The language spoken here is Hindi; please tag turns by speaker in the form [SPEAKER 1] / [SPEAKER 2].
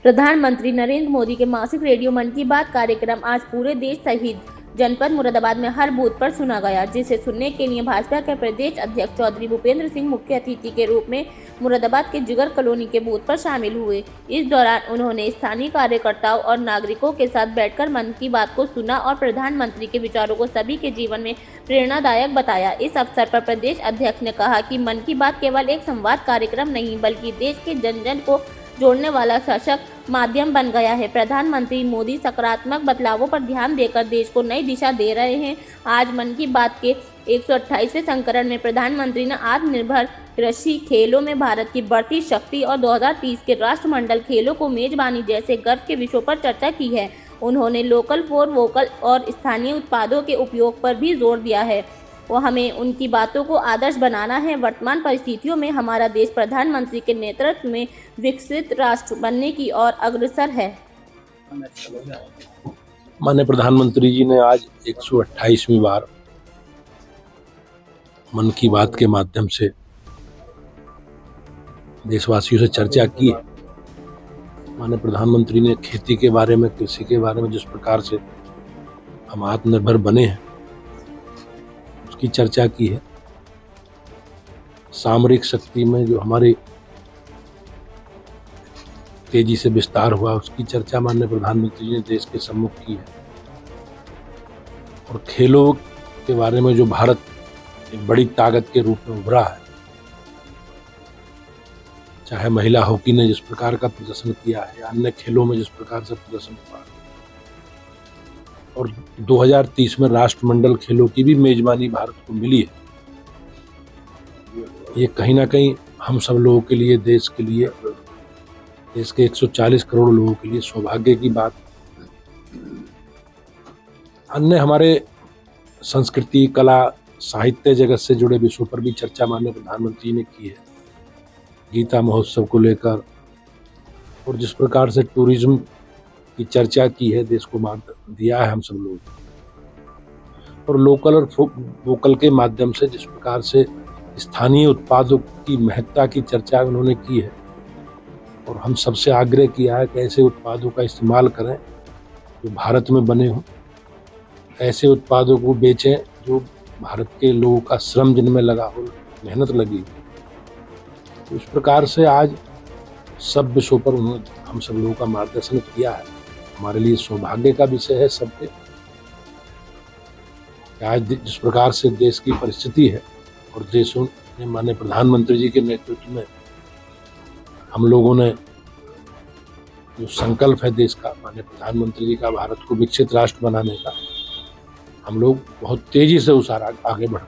[SPEAKER 1] प्रधानमंत्री नरेंद्र मोदी के मासिक रेडियो मन की बात कार्यक्रम आज पूरे देश सहित जनपद मुरादाबाद में हर बूथ पर सुना गया, जिसे सुनने के लिए भाजपा के प्रदेश अध्यक्ष चौधरी भूपेंद्र सिंह मुख्य अतिथि के रूप में मुरादाबाद के जुगर कॉलोनी के बूथ पर शामिल हुए। इस दौरान उन्होंने स्थानीय कार्यकर्ताओं और नागरिकों के साथ बैठकर मन की बात को सुना और प्रधानमंत्री के विचारों को सभी के जीवन में प्रेरणादायक बताया। इस अवसर पर प्रदेश अध्यक्ष ने कहा कि मन की बात केवल एक संवाद कार्यक्रम नहीं बल्कि देश के जन जन को जोड़ने वाला सशक्त माध्यम बन गया है। प्रधानमंत्री मोदी सकारात्मक बदलावों पर ध्यान देकर देश को नई दिशा दे रहे हैं। आज मन की बात के 128वें संस्करण में प्रधानमंत्री ने आत्मनिर्भर कृषि, खेलों में भारत की बढ़ती शक्ति और 2030 के राष्ट्रमंडल खेलों को मेजबानी जैसे गर्व के विषयों पर चर्चा की है। उन्होंने लोकल फॉर वोकल और स्थानीय उत्पादों के उपयोग पर भी जोर दिया है। वो हमें उनकी बातों को आदर्श बनाना है। वर्तमान परिस्थितियों में हमारा देश प्रधानमंत्री के नेतृत्व में विकसित राष्ट्र बनने की ओर अग्रसर है।
[SPEAKER 2] माननीय प्रधानमंत्री जी ने आज 128वीं बार मन की बात के माध्यम से देशवासियों से चर्चा की है। माननीय प्रधानमंत्री ने खेती के बारे में, कृषि के बारे में जिस प्रकार से हम आत्मनिर्भर बने हैं की चर्चा की है। सामरिक शक्ति में जो हमारी तेजी से विस्तार हुआ उसकी चर्चा माननीय प्रधानमंत्री जी ने देश के सम्मुख की है। और खेलों के बारे में जो भारत एक बड़ी ताकत के रूप में उभरा है, चाहे महिला हॉकी ने जिस प्रकार का प्रदर्शन किया है, अन्य खेलों में जिस प्रकार से प्रदर्शन हुआ है, और 2030 में राष्ट्रमंडल खेलों की भी मेजबानी भारत को मिली है। ये कहीं ना कहीं हम सब लोगों के लिए, देश के लिए, देश के 140 करोड़ लोगों के लिए सौभाग्य की बात। अन्य हमारे संस्कृति, कला, साहित्य जगत से जुड़े विषयों पर भी चर्चा माननीय प्रधानमंत्री ने की है। गीता महोत्सव को लेकर और जिस प्रकार से टूरिज्म की चर्चा की है, देश को माध्यम दिया है हम सब लोग, और लोकल और वोकल के माध्यम से जिस प्रकार से स्थानीय उत्पादों की महत्ता की चर्चा उन्होंने की है। और हम सबसे आग्रह किया है कि ऐसे उत्पादों का इस्तेमाल करें जो भारत में बने हों, ऐसे उत्पादों को बेचें जो भारत के लोगों का श्रम जिनमें लगा हो, मेहनत लगी हो। तो इस प्रकार से आज सब विषयों पर उन्होंने हम सब लोगों का मार्गदर्शन किया है। हमारे लिए सौभाग्य का विषय है सबके। आज जिस प्रकार से देश की परिस्थिति है और देशों ने माननीय प्रधानमंत्री जी के नेतृत्व में हम लोगों ने जो संकल्प है देश का, माननीय प्रधानमंत्री जी का, भारत को विकसित राष्ट्र बनाने का, हम लोग बहुत तेजी से उस आगे बढ़